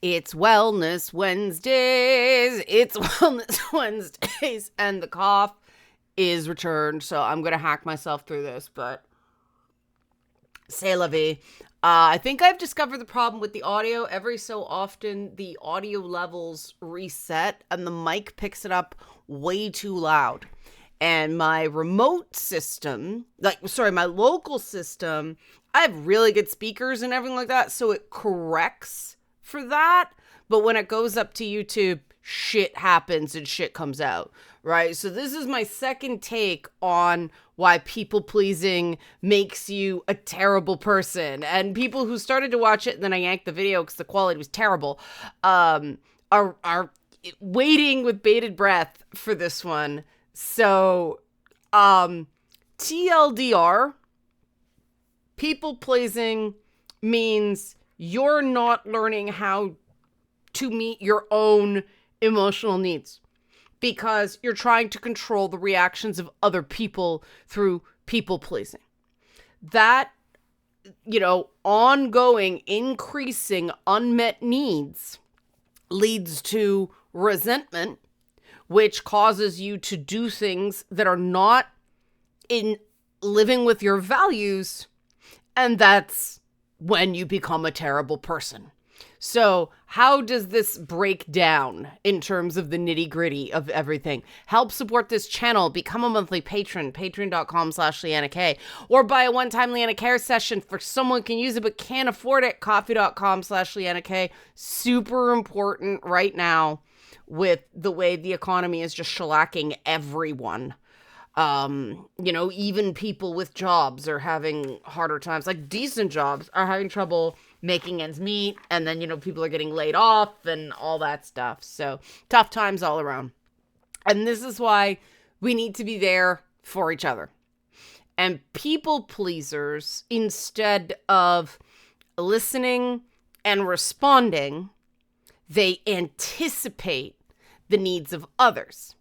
It's Wellness Wednesdays. It's Wellness Wednesdays. And the cough is returned. So I'm going to hack myself through this, but c'est la vie. I think I've discovered the problem with the audio. Every so often, the audio levels reset and the mic picks it up way too loud. And my remote system, my local system, I have really good speakers and everything like that. So it corrects for that. But when it goes up to YouTube, shit happens and shit comes out, right? So this is my second take on why people pleasing makes you a terrible person. And people who started to watch it and then I yanked the video because the quality was terrible, are waiting with bated breath for this one. So, TLDR, people pleasing means you're not learning how to meet your own emotional needs because you're trying to control the reactions of other people through people pleasing. That, ongoing, increasing unmet needs leads to resentment, which causes you to do things that are not in living with your values. And that's when you become a terrible person. So how does this break down in terms of the nitty gritty of everything? Help support this channel. Become a monthly patron, patreon.com/Leanna K, or buy a one-time Leanna Care session for someone can use it but can't afford it. Coffee.com/Leanna K. Super important right now with the way the economy is just shellacking everyone. Even people with jobs are having harder times, like decent jobs are having trouble making ends meet. And then, people are getting laid off and all that stuff. So tough times all around. And this is why we need to be there for each other. And people pleasers, instead of listening and responding, they anticipate the needs of others.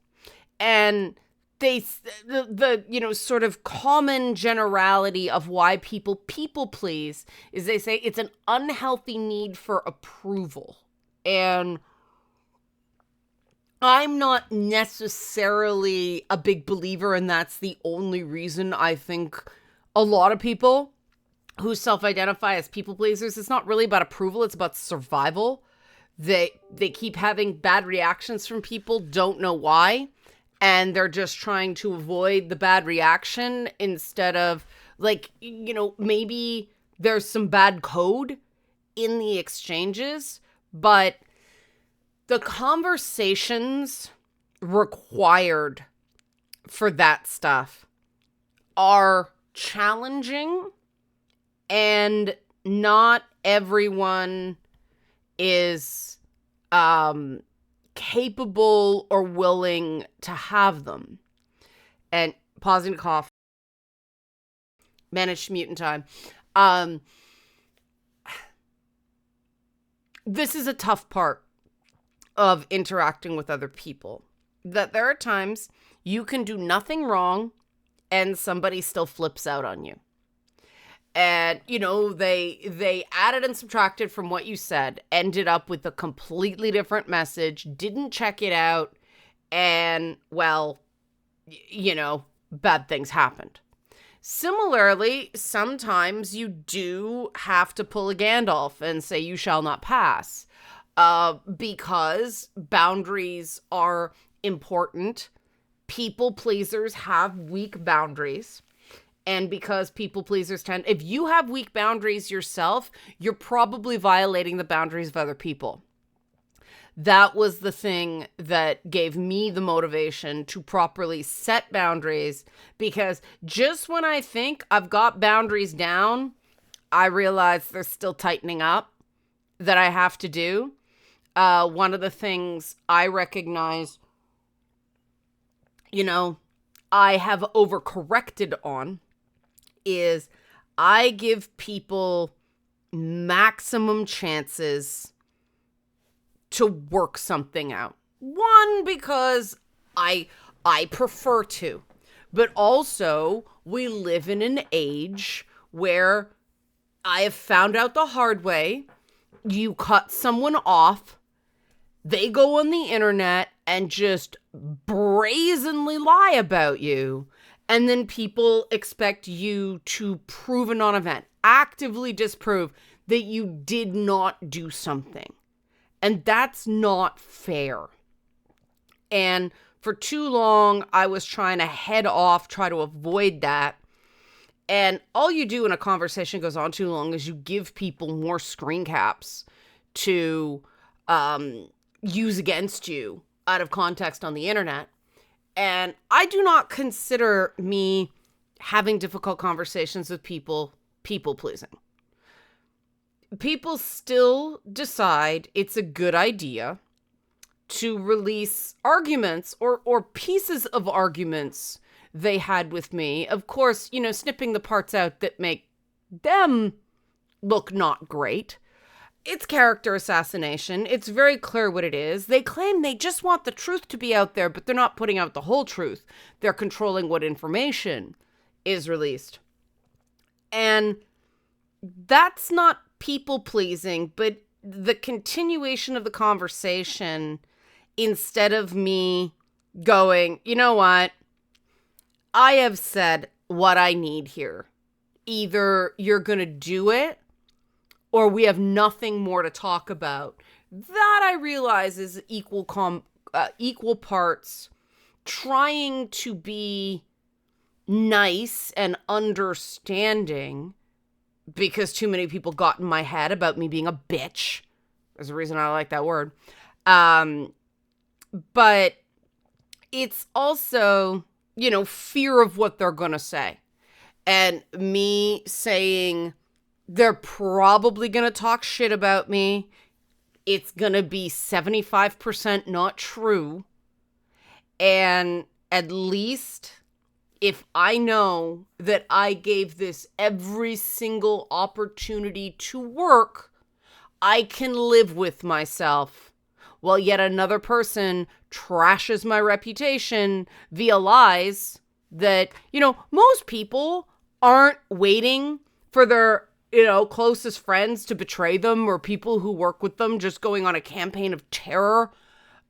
And the sort of common generality of why people please is they say it's an unhealthy need for approval. And I'm not necessarily a big believer, and that's the only reason I think a lot of people who self-identify as people pleasers, it's not really about approval, it's about survival. They keep having bad reactions from people, don't know why. And they're just trying to avoid the bad reaction instead of maybe there's some bad code in the exchanges, but the conversations required for that stuff are challenging, and not everyone is capable or willing to have them. And pausing to cough. Managed to mute in time. This is a tough part of interacting with other people. That there are times you can do nothing wrong and somebody still flips out on you. And, they added and subtracted from what you said, ended up with a completely different message, didn't check it out, and, bad things happened. Similarly, sometimes you do have to pull a Gandalf and say, you shall not pass, because boundaries are important. People pleasers have weak boundaries. And because people pleasers if you have weak boundaries yourself, you're probably violating the boundaries of other people. That was the thing that gave me the motivation to properly set boundaries, because just when I think I've got boundaries down, I realize they're still tightening up that I have to do. One of the things I recognize, I have overcorrected on is I give people maximum chances to work something out. One, because I prefer to, but also we live in an age where I have found out the hard way you cut someone off, they go on the internet and just brazenly lie about you. And then people expect you to prove a non-event, actively disprove that you did not do something. And that's not fair. And for too long, I was trying to head off, try to avoid that. And all you do when a conversation goes on too long is you give people more screen caps to use against you out of context on the internet. And I do not consider me having difficult conversations with people pleasing. People still decide it's a good idea to release arguments or pieces of arguments they had with me. Of course, snipping the parts out that make them look not great. It's character assassination. It's very clear what it is. They claim they just want the truth to be out there, but they're not putting out the whole truth. They're controlling what information is released. And that's not people pleasing, but the continuation of the conversation, instead of me going, you know what? I have said what I need here. Either you're going to do it or we have nothing more to talk about. That I realize is equal parts trying to be nice and understanding because too many people got in my head about me being a bitch. There's a reason I like that word. But it's also, fear of what they're going to say. And me saying they're probably going to talk shit about me. It's going to be 75% not true. And at least if I know that I gave this every single opportunity to work, I can live with myself while yet another person trashes my reputation via lies that, most people aren't waiting for their, closest friends to betray them or people who work with them just going on a campaign of terror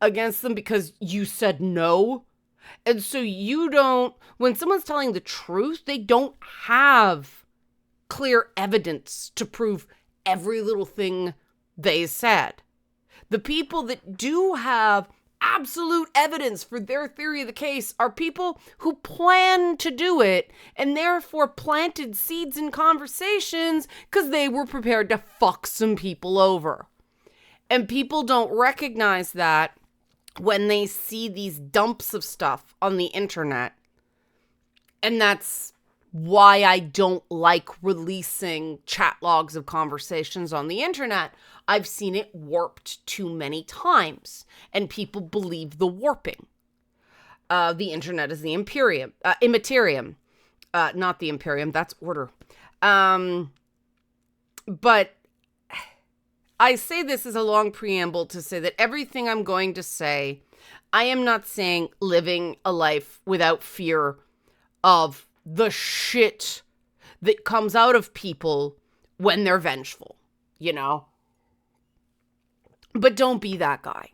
against them because you said no. And so when someone's telling the truth, they don't have clear evidence to prove every little thing they said. The people that do have absolute evidence for their theory of the case are people who plan to do it and therefore planted seeds in conversations because they were prepared to fuck some people over. And people don't recognize that when they see these dumps of stuff on the internet. And that's why I don't like releasing chat logs of conversations on the internet. I've seen it warped too many times, and people believe the warping. The internet is the immaterium, not the imperium. That's order. But I say this as a long preamble to say that everything I'm going to say, I am not saying living a life without fear of the shit that comes out of people when they're vengeful, But don't be that guy.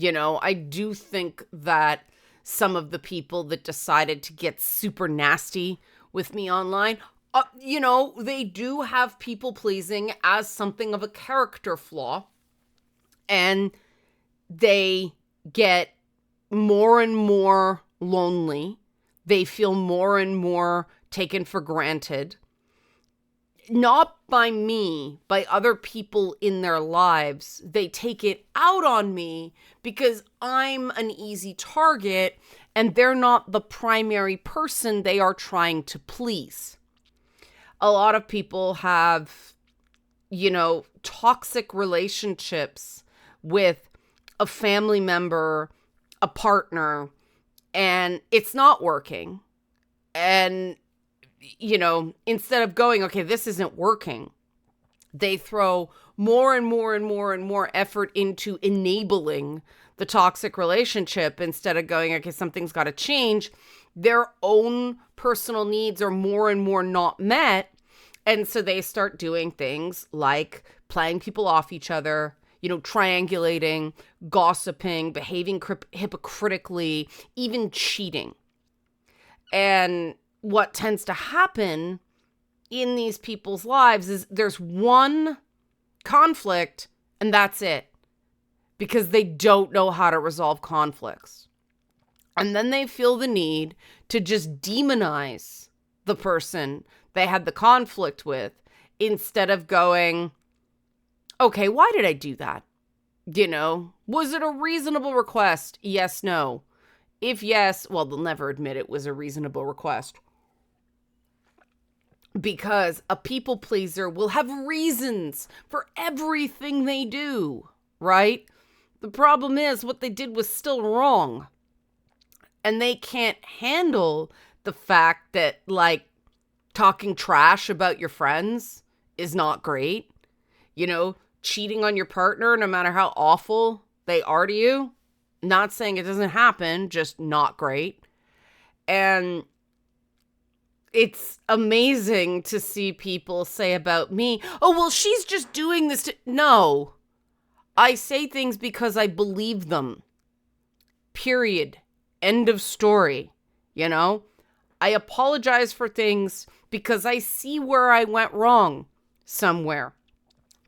I do think that some of the people that decided to get super nasty with me online, they do have people pleasing as something of a character flaw. And they get more and more lonely. They feel more and more taken for granted. Not by me, by other people in their lives. They take it out on me because I'm an easy target and they're not the primary person they are trying to please. A lot of people have, toxic relationships with a family member, a partner, and it's not working. And, instead of going, okay, this isn't working, they throw more and more and more and more effort into enabling the toxic relationship instead of going, okay, something's got to change. Their own personal needs are more and more not met. And so they start doing things like playing people off each other, triangulating, gossiping, behaving hypocritically, even cheating. And what tends to happen in these people's lives is there's one conflict and that's it, because they don't know how to resolve conflicts. And then they feel the need to just demonize the person they had the conflict with instead of going, okay, why did I do that? Was it a reasonable request? Yes, no. If yes, well, they'll never admit it was a reasonable request. Because a people pleaser will have reasons for everything they do, right? The problem is what they did was still wrong. And they can't handle the fact that, talking trash about your friends is not great. Cheating on your partner, no matter how awful they are to you. Not saying it doesn't happen, just not great. And it's amazing to see people say about me, oh, well, she's just doing this. No, I say things because I believe them. Period. End of story. I apologize for things because I see where I went wrong somewhere.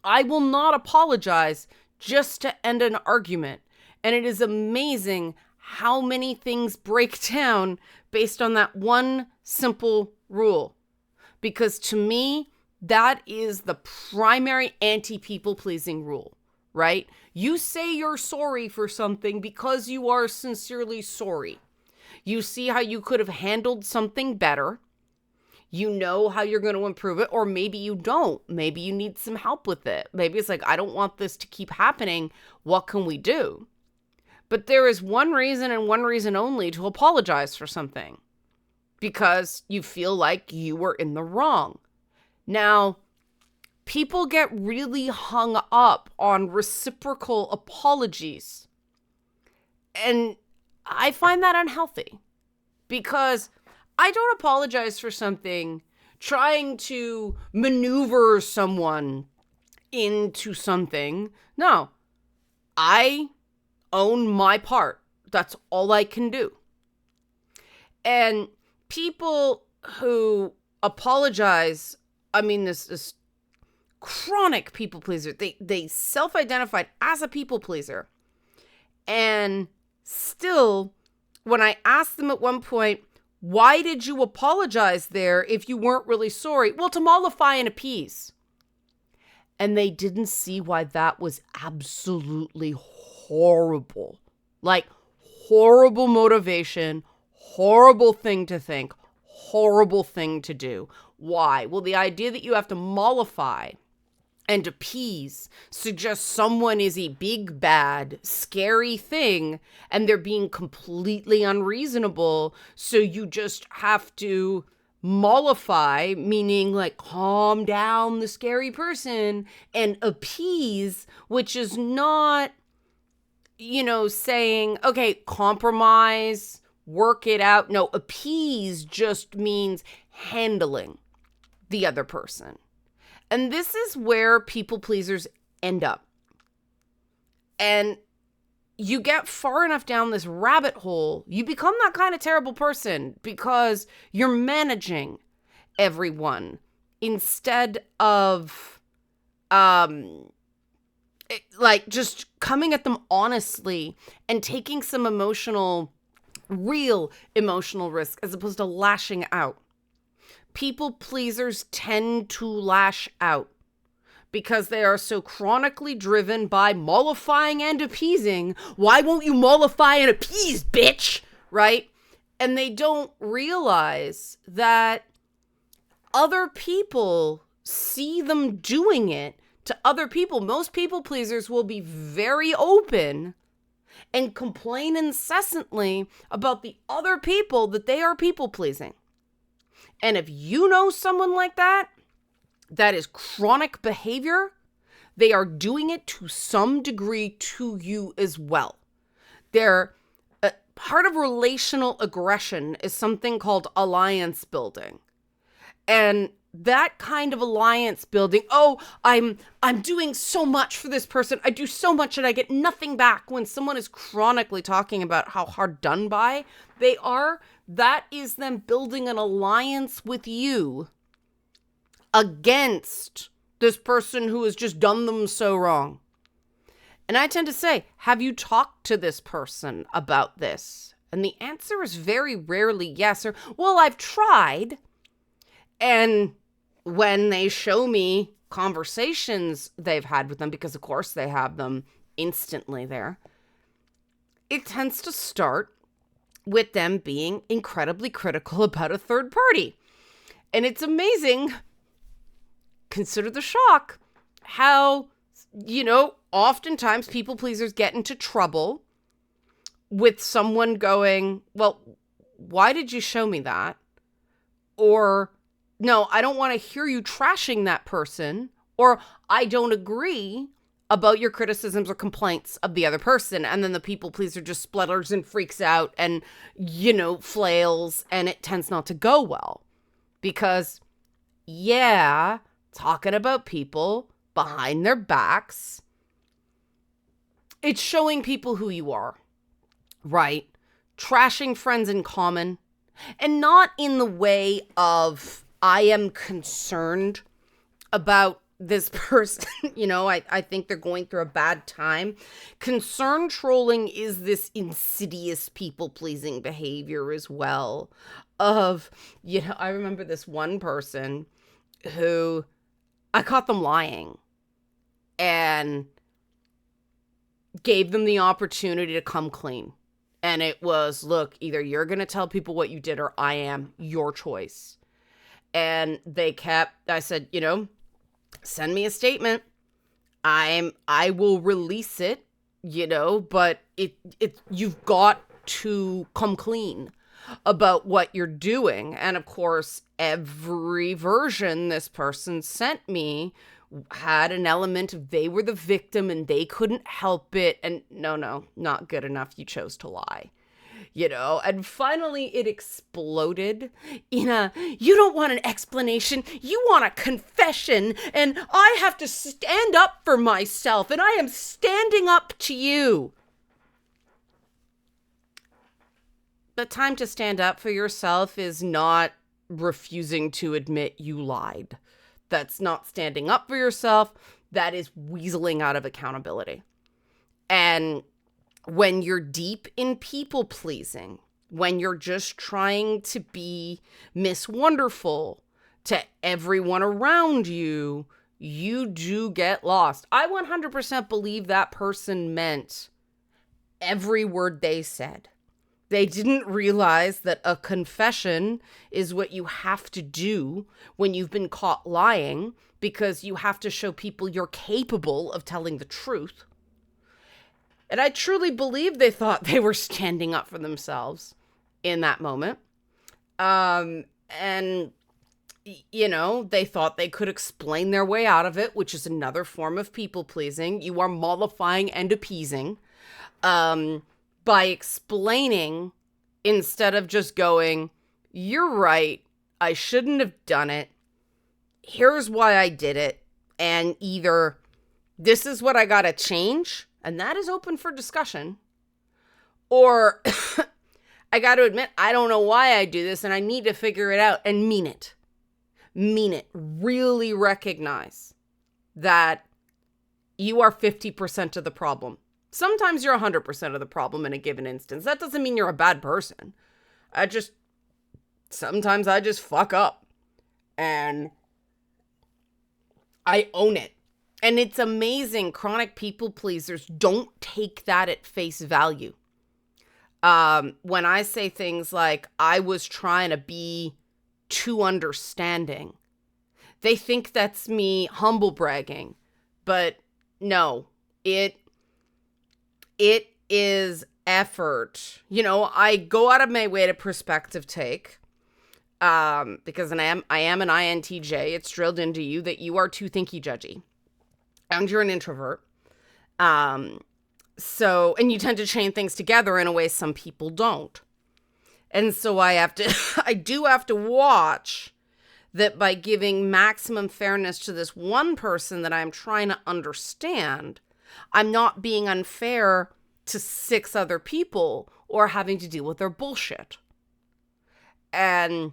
I will not apologize just to end an argument. And it is amazing how many things break down based on that one simple rule. Because to me, that is the primary anti-people pleasing rule, right? You say you're sorry for something because you are sincerely sorry. You see how you could have handled something better. You know how you're going to improve it, or maybe you don't. Maybe you need some help with it. Maybe it's like, I don't want this to keep happening. What can we do? But there is one reason and one reason only to apologize for something, because you feel like you were in the wrong. Now, people get really hung up on reciprocal apologies. And I find that unhealthy, because I don't apologize for something trying to maneuver someone into something. No, I own my part. That's all I can do. And people who apologize, this chronic people pleaser, they self-identified as a people pleaser. And still, when I asked them at one point, why did you apologize there if you weren't really sorry? Well, to mollify and appease. And they didn't see why that was absolutely horrible. Horrible motivation, horrible thing to think, horrible thing to do. Why? Well, the idea that you have to mollify and appease suggests someone is a big, bad, scary thing, and they're being completely unreasonable. So you just have to mollify, meaning calm down the scary person, and appease, which is not, saying, okay, compromise, work it out. No, appease just means handling the other person. And this is where people pleasers end up. And you get far enough down this rabbit hole, you become that kind of terrible person because you're managing everyone instead of just coming at them honestly and taking some real emotional risk as opposed to lashing out. People pleasers tend to lash out because they are so chronically driven by mollifying and appeasing. Why won't you mollify and appease, bitch? Right? And they don't realize that other people see them doing it to other people. Most people pleasers will be very open and complain incessantly about the other people that they are people pleasing. And if you know someone like that, that is chronic behavior, they are doing it to some degree to you as well. They're part of relational aggression is something called alliance building. And that kind of alliance building. Oh, I'm doing so much for this person. I do so much and I get nothing back. When someone is chronically talking about how hard done by they are, that is them building an alliance with you against this person who has just done them so wrong. And I tend to say, have you talked to this person about this? And the answer is very rarely yes, or, well, I've tried. And when they show me conversations they've had with them, because of course they have them instantly there, it tends to start with them being incredibly critical about a third party. And it's amazing, consider the shock, how, oftentimes people pleasers get into trouble with someone going, well, why did you show me that? Or, no, I don't want to hear you trashing that person. Or, I don't agree about your criticisms or complaints of the other person. And then the people pleaser just splutters and freaks out and, flails, and it tends not to go well. Because, talking about people behind their backs, it's showing people who you are, right? Trashing friends in common, and not in the way of, I am concerned about this person, I think they're going through a bad time. Concern trolling is this insidious people-pleasing behavior as well of, I remember this one person who I caught them lying and gave them the opportunity to come clean. And it was, look, either you're going to tell people what you did or I am, your choice. And I said, send me a statement. I will release it, but you've got to come clean about what you're doing. And of course, every version this person sent me had an element of they were the victim and they couldn't help it. And no, not good enough. You chose to lie. And finally it exploded in you don't want an explanation, you want a confession, and I have to stand up for myself, and I am standing up to you. The time to stand up for yourself is not refusing to admit you lied. That's not standing up for yourself. That is weaseling out of accountability. And when you're deep in people pleasing, when you're just trying to be Miss Wonderful to everyone around you, you do get lost. I 100% believe that person meant every word they said. They didn't realize that a confession is what you have to do when you've been caught lying, because you have to show people you're capable of telling the truth. And I truly believe they thought they were standing up for themselves in that moment. And, they thought they could explain their way out of it, which is another form of people pleasing. You are mollifying and appeasing by explaining instead of just going, you're right, I shouldn't have done it. Here's why I did it. And either this is what I got to change, and that is open for discussion, or I got to admit, I don't know why I do this and I need to figure it out, and mean it. Mean it. Really recognize that you are 50% of the problem. Sometimes you're 100% of the problem in a given instance. That doesn't mean you're a bad person. Sometimes I just fuck up. And I own it. And it's amazing. Chronic people pleasers don't take that at face value. When I say things like, I was trying to be too understanding, they think that's me humble bragging. But no, it is effort. I go out of my way to perspective take, because I am an INTJ. It's drilled into you that you are too thinky judgy, and you're an introvert. And you tend to chain things together in a way some people don't. And so I do have to watch that by giving maximum fairness to this one person that I'm trying to understand, I'm not being unfair to 6 other people or having to deal with their bullshit. And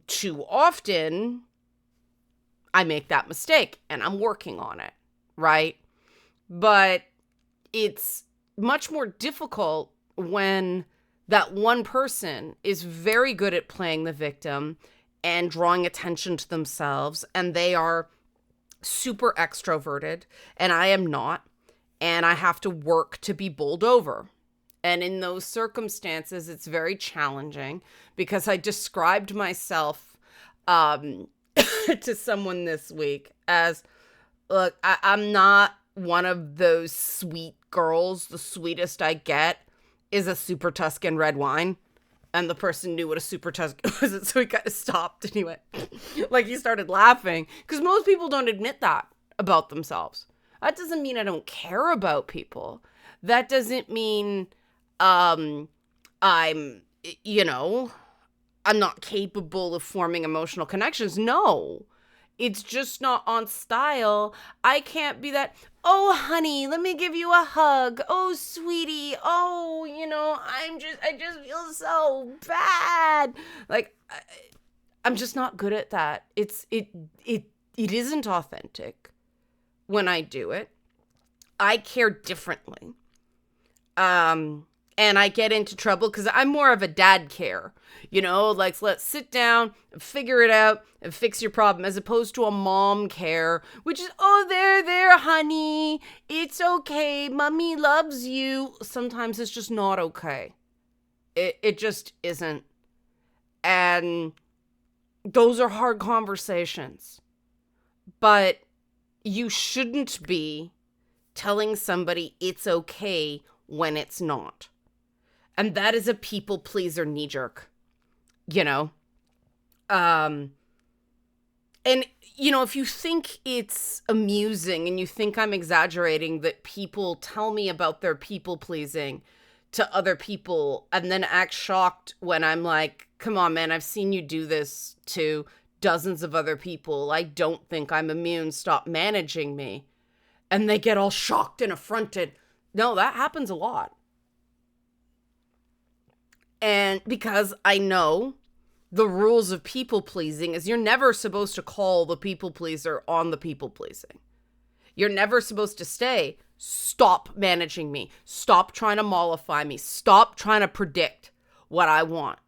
too often, I make that mistake, and I'm working on it, right? But it's much more difficult when that one person is very good at playing the victim and drawing attention to themselves, and they are super extroverted, and I am not, and I have to work to be bowled over. And in those circumstances, it's very challenging because I described myself to someone this week as, look, I'm not one of those sweet girls. The sweetest I get is a Super Tuscan red wine. And the person knew what a Super Tuscan was, so he kind of stopped and he went, like he started laughing. Because most people don't admit that about themselves. That doesn't mean I don't care about people. That doesn't mean I'm not capable of forming emotional connections. No, it's just not on style. I can't be that, oh, honey, let me give you a hug. Oh, sweetie. Oh, I just feel so bad. Like, I'm just not good at that. It isn't authentic when I do it. I care differently. And I get into trouble because I'm more of a dad care, like let's sit down and figure it out and fix your problem, as opposed to a mom care, which is, oh, there, honey. It's okay. Mommy loves you. Sometimes it's just not okay. It just isn't. And those are hard conversations. But you shouldn't be telling somebody it's okay when it's not. And that is a people pleaser knee jerk, And, if you think it's amusing and you think I'm exaggerating that people tell me about their people pleasing to other people and then act shocked when I'm like, come on, man, I've seen you do this to dozens of other people. I don't think I'm immune. Stop managing me. And they get all shocked and affronted. No, that happens a lot. And because I know the rules of people pleasing is you're never supposed to call the people pleaser on the people pleasing. You're never supposed to say, stop managing me. Stop trying to mollify me. Stop trying to predict what I want.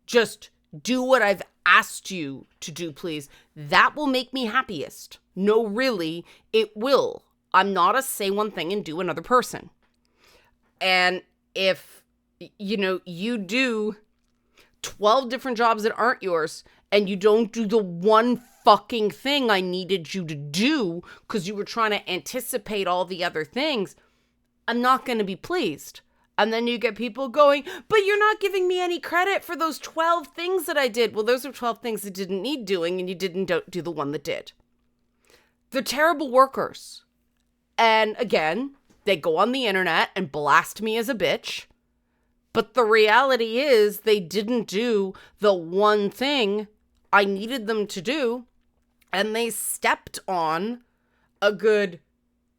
Just do what I've asked you to do, please. That will make me happiest. No, really, it will. I'm not a say one thing and do another person. And if you do 12 different jobs that aren't yours and you don't do the one fucking thing I needed you to do because you were trying to anticipate all the other things, I'm not going to be pleased. And then you get people going, but you're not giving me any credit for those 12 things that I did. Well, those are 12 things that didn't need doing and you didn't do the one that did. They're terrible workers. And again, they go on the internet and blast me as a bitch. But the reality is they didn't do the one thing I needed them to do, and they stepped on a good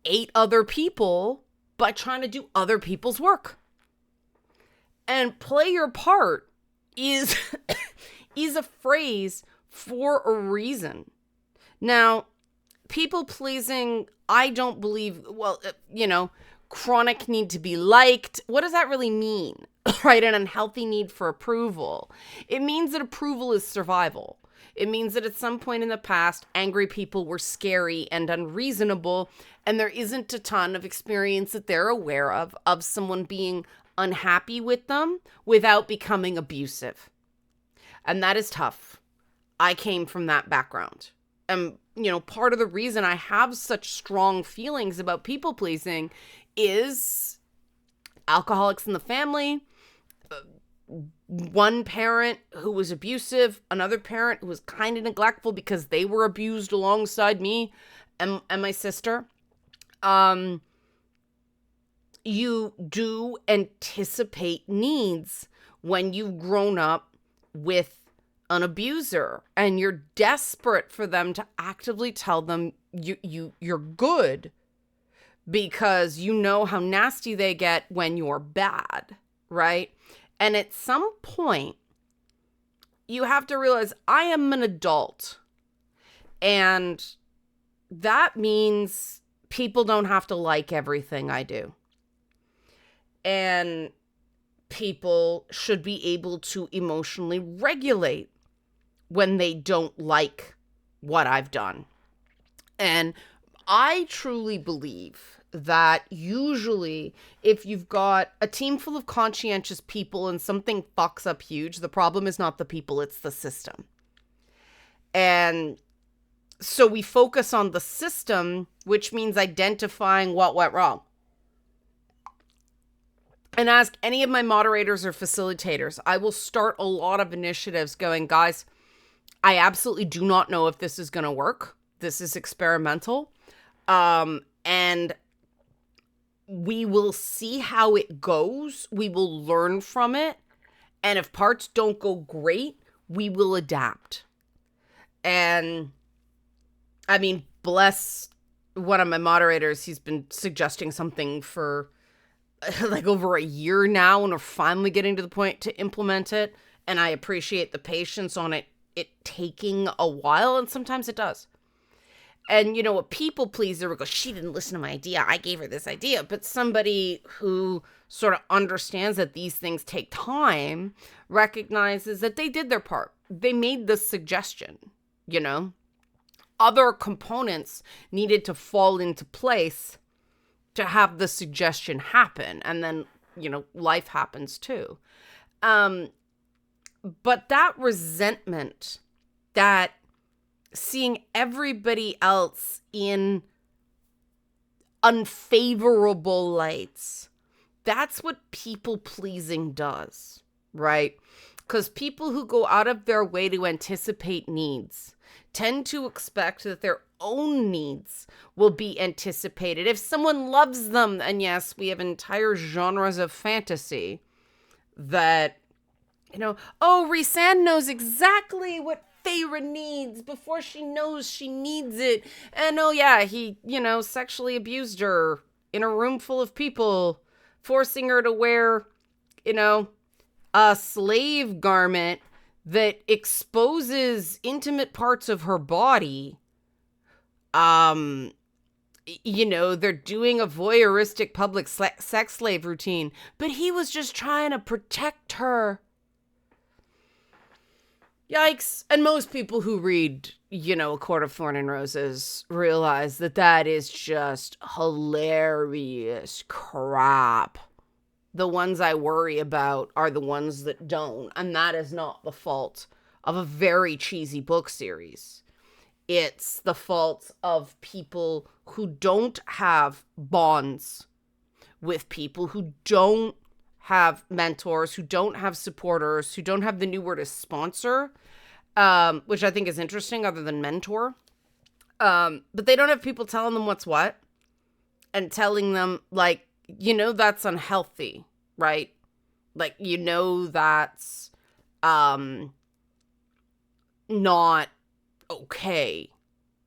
8 other people by trying to do other people's work. And play your part is a phrase for a reason. Now, people pleasing, I don't believe, chronic need to be liked. What does that really mean? Right? An unhealthy need for approval. It means that approval is survival. It means that at some point in the past, angry people were scary and unreasonable, and there isn't a ton of experience that they're aware of someone being unhappy with them without becoming abusive. And that is tough. I came from that background. And, part of the reason I have such strong feelings about people pleasing is alcoholics in the family, one parent who was abusive, another parent who was kind of neglectful because they were abused alongside me and my sister. You do anticipate needs when you've grown up with an abuser and you're desperate for them to actively tell them you're good because you know how nasty they get when you're bad, right? And at some point, you have to realize I am an adult. And that means people don't have to like everything I do. And people should be able to emotionally regulate when they don't like what I've done. And I truly believe that usually if you've got a team full of conscientious people and something fucks up huge, the problem is not the people, it's the system. And so we focus on the system, which means identifying what went wrong. And ask any of my moderators or facilitators. I will start a lot of initiatives going, guys, I absolutely do not know if this is going to work. This is experimental. And we will see how it goes. We will learn from it. And if parts don't go great, we will adapt. And I mean, bless one of my moderators. He's been suggesting something for like over a year now, and we're finally getting to the point to implement it. And I appreciate the patience on it taking a while, and sometimes it does. And, you know, a people pleaser would go, she didn't listen to my idea, I gave her this idea. But somebody who sort of understands that these things take time recognizes that they did their part. They made the suggestion, you know. Other components needed to fall into place to have the suggestion happen. And then, you know, life happens too. But that resentment, that seeing everybody else in unfavorable lights, that's what people pleasing does, right? Because people who go out of their way to anticipate needs tend to expect that their own needs will be anticipated. If someone loves them, and yes, we have entire genres of fantasy that, you know, oh, Rhysand knows exactly what Feyre needs before she knows she needs it. And oh yeah, he, you know, sexually abused her in a room full of people, forcing her to wear, you know, a slave garment that exposes intimate parts of her body. You know, they're doing a voyeuristic public sex slave routine, but he was just trying to protect her. Yikes. And most people who read, you know, A Court of Thorn and Roses realize that that is just hilarious crap. The ones I worry about are the ones that don't. And that is not the fault of a very cheesy book series. It's the fault of people who don't have bonds with people, who don't have mentors, who don't have supporters, who don't have, the new word is sponsor, which I think is interesting other than mentor. But they don't have people telling them what's what and telling them, like, you know, that's unhealthy, right? Like, you know, that's not okay.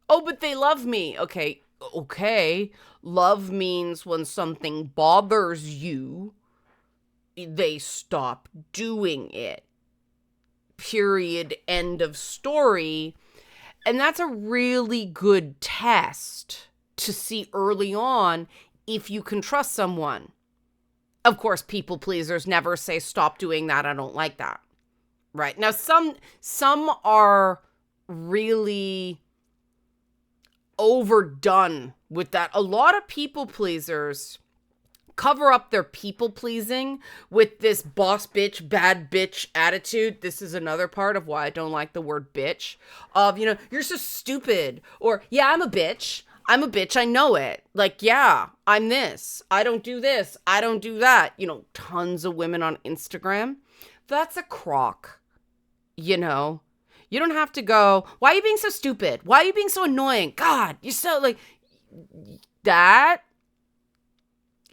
Oh, but they love me. Okay. Love means when something bothers you, they stop doing it. Period. End of story. And that's a really good test to see early on if you can trust someone. Of course, people pleasers never say, stop doing that, I don't like that. Right? Now, some are really overdone with that. A lot of people pleasers cover up their people pleasing with this boss bitch, bad bitch attitude. This is another part of why I don't like the word bitch. Of, you know, you're so stupid. Or, yeah, I'm a bitch, I know it. Like, yeah, I'm this. I don't do this. I don't do that. You know, tons of women on Instagram. That's a crock. You know, you don't have to go, why are you being so stupid? Why are you being so annoying? God, you're so, like, that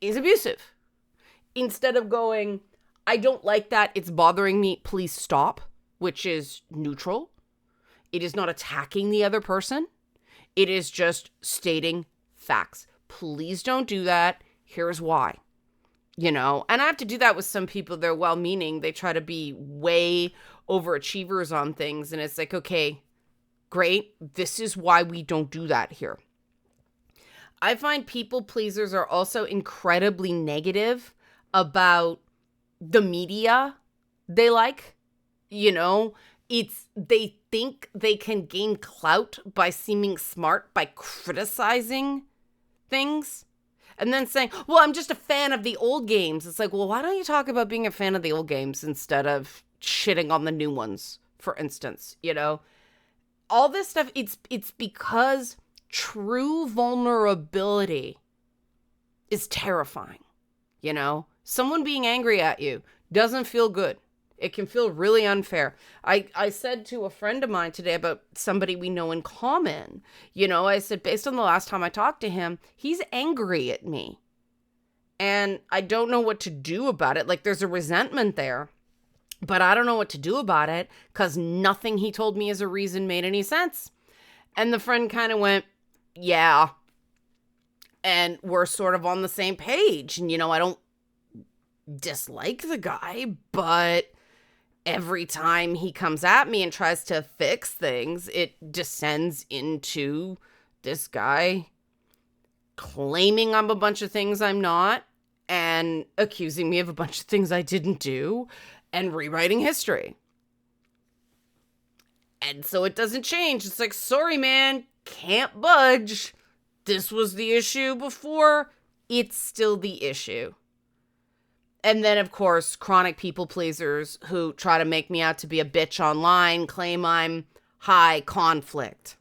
is abusive. Instead of going, I don't like that, it's bothering me, please stop. which is neutral. It is not attacking the other person. It is just stating facts. Please don't do that. Here's why. And I have to do that with some people. They're well-meaning. They try to be way overachievers on things. And it's like, okay, great. This is why we don't do that here. I find people pleasers are also incredibly negative about the media they like. They think they can gain clout by seeming smart, by criticizing things. And then saying, well, I'm just a fan of the old games. It's like, well, why don't you talk about being a fan of the old games instead of shitting on the new ones, for instance, All this stuff, it's because true vulnerability is terrifying, Someone being angry at you doesn't feel good. It can feel really unfair. I said to a friend of mine today about somebody we know in common. I said, based on the last time I talked to him, he's angry at me. And I don't know what to do about it. Like, there's a resentment there. But I don't know what to do about it because nothing he told me as a reason made any sense. And the friend kind of went, yeah. And we're sort of on the same page. And, I don't dislike the guy, but every time he comes at me and tries to fix things, it descends into this guy claiming I'm a bunch of things I'm not and accusing me of a bunch of things I didn't do and rewriting history. And so it doesn't change. It's like, sorry, man, can't budge. This was the issue before. It's still the issue. And then, of course, chronic people pleasers who try to make me out to be a bitch online, claim I'm high conflict.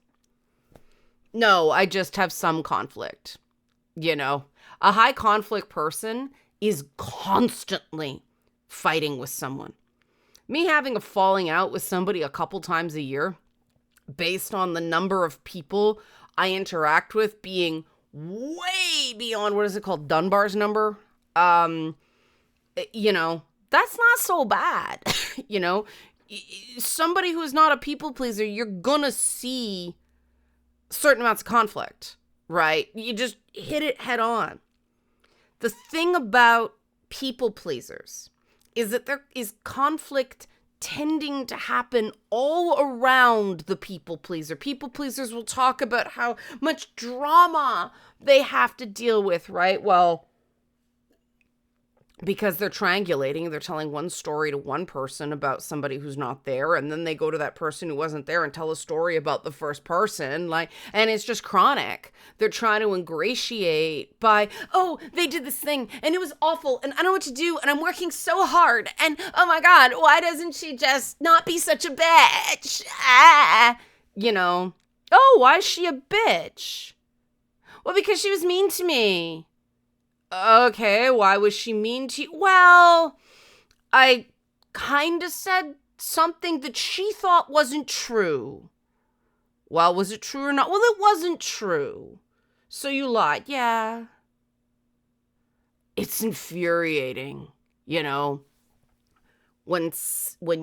No, I just have some conflict. A high conflict person is constantly fighting with someone. Me having a falling out with somebody a couple times a year, based on the number of people I interact with being way beyond, what is it called, Dunbar's number? That's not so bad. Somebody who is not a people pleaser, you're gonna see certain amounts of conflict, right? You just hit it head on. The thing about people pleasers is that there is conflict tending to happen all around the people pleaser. People pleasers will talk about how much drama they have to deal with, right? Well, because they're triangulating, they're telling one story to one person about somebody who's not there, and then they go to that person who wasn't there and tell a story about the first person, and it's just chronic. They're trying to ingratiate by, oh, they did this thing, and it was awful, and I don't know what to do, and I'm working so hard, and oh my God, why doesn't she just not be such a bitch? Oh, why is she a bitch? Well, because she was mean to me. Okay, why was she mean to you? Well, I kind of said something that she thought wasn't true. Well, was it true or not? Well, it wasn't true. So you lied. Yeah. It's infuriating, when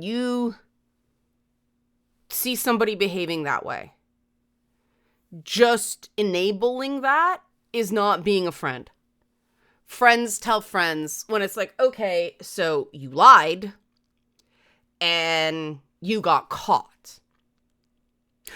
you see somebody behaving that way. Just enabling that is not being a friend. Friends tell friends when it's like, okay, so you lied and you got caught.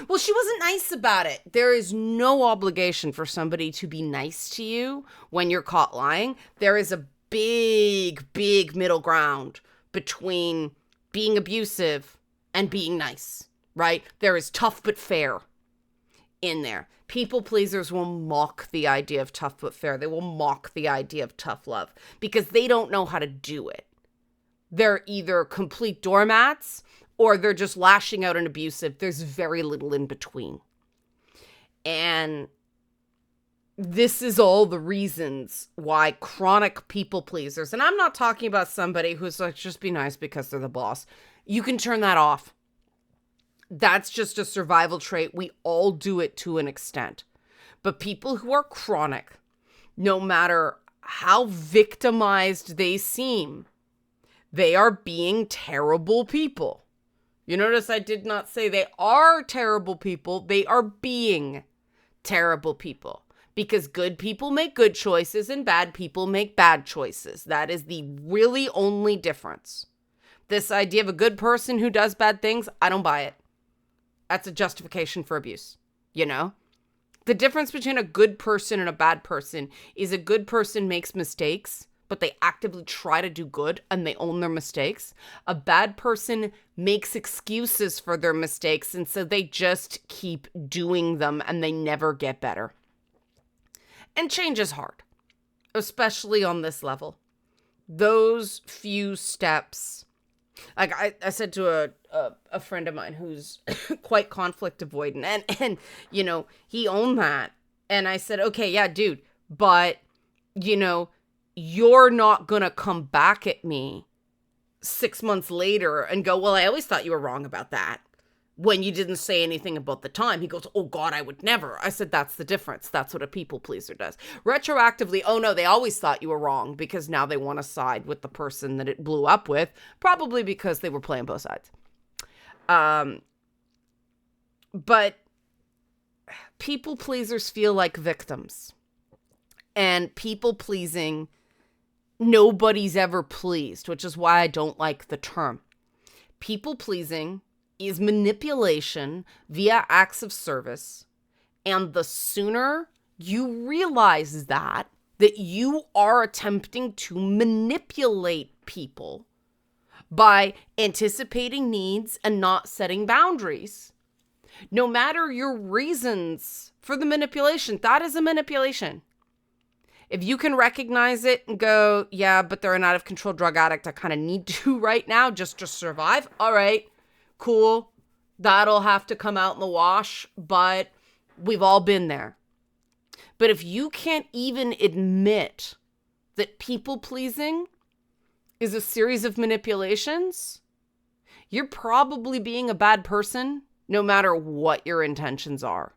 Well, she wasn't nice about it. There is no obligation for somebody to be nice to you when you're caught lying. There is a big, big middle ground between being abusive and being nice, right? There is tough but fair in there. People pleasers will mock the idea of tough but fair. They will mock the idea of tough love because they don't know how to do it. They're either complete doormats or they're just lashing out and abusive. There's very little in between. And this is all the reasons why chronic people pleasers, and I'm not talking about somebody who's like, just be nice because they're the boss. You can turn that off. That's just a survival trait. We all do it to an extent. But people who are chronic, no matter how victimized they seem, they are being terrible people. You notice I did not say they are terrible people. They are being terrible people. Because good people make good choices and bad people make bad choices. That is the really only difference. This idea of a good person who does bad things, I don't buy it. That's a justification for abuse, you know? The difference between a good person and a bad person is a good person makes mistakes, but they actively try to do good and they own their mistakes. A bad person makes excuses for their mistakes, and so they just keep doing them and they never get better. And change is hard, especially on this level. Those few steps, like I said to a friend of mine who's quite conflict avoidant, and you know, he owned that. And I said, okay, yeah, dude, but you know, you're not gonna come back at me 6 months later and go, well, I always thought you were wrong about that, when you didn't say anything about the time. He goes, oh God, I would never. I said, that's the difference. That's what a people pleaser does. Retroactively, oh no, they always thought you were wrong, because now they want to side with the person that it blew up with, probably because they were playing both sides. But people pleasers feel like victims. And people pleasing, nobody's ever pleased, which is why I don't like the term. People pleasing is manipulation via acts of service. And the sooner you realize that you are attempting to manipulate people by anticipating needs and not setting boundaries, no matter your reasons for the manipulation, that is a manipulation. If you can recognize it and go, yeah, but they're an out of control drug addict, I kind of need to right now just to survive. All right. Cool. That'll have to come out in the wash, but we've all been there. But if you can't even admit that people pleasing is a series of manipulations, you're probably being a bad person, no matter what your intentions are.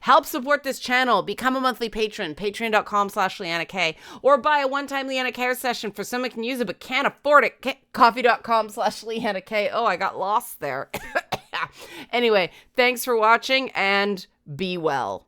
Help support this channel. Become a monthly patron, patreon.com/LeannaK, or buy a one-time Leanna Care session for someone who can use it but can't afford it. Coffee.com/LeannaK. Oh, I got lost there. Anyway, thanks for watching and be well.